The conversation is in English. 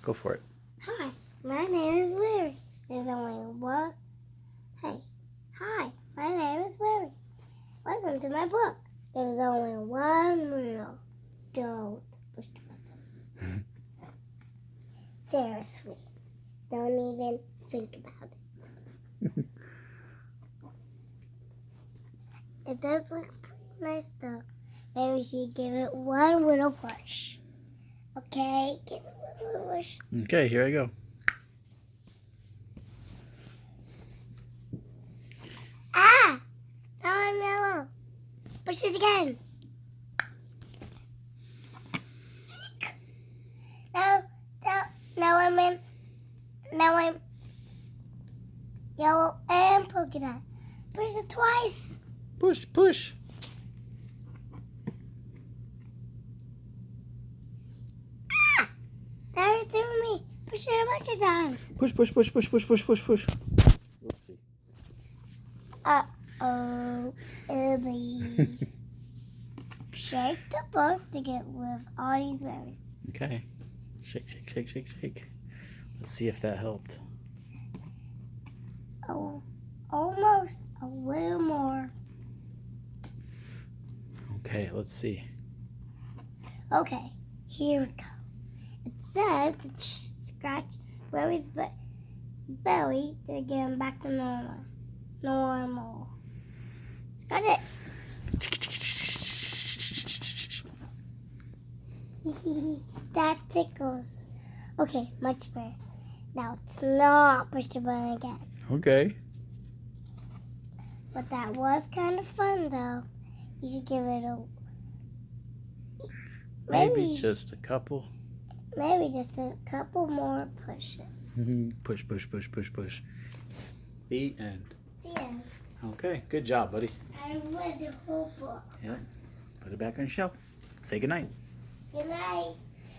Go for it. Hi, my name is Larry. There's only one. Hey, hi, my name is Larry. Welcome to my book. There's only one rule. Don't push the button. Seriously, don't even think about it. It does look pretty nice though. Maybe we should give it one little push. Okay, give it one little push. Okay, here I go. Ah! Now I'm yellow. Push it again. Now I'm yellow and polka dot. Push it twice. Push, push. Ah! Now it's doing me. Push it a bunch of times. Push, push, push, push, push, push, push, push. Oopsie. Uh-oh. Oopsie. Shake the book to get rid of all these berries. Okay. Shake, shake, shake, shake, shake. Let's see if that helped. Oh, almost a little more. Okay, let's see. Okay, here we go. It says to scratch Berry's belly to get him back to normal. Normal. Scratch it. That tickles. Okay, much better. Now it's not push the button again. Okay. But that was kind of fun though. You should give it a Maybe just a couple. Maybe just a couple more pushes. Push, push, push, push, push. The end. The end. Okay, good job, buddy. I read the whole book. Yep. Put it back on the shelf. Say goodnight. Good night.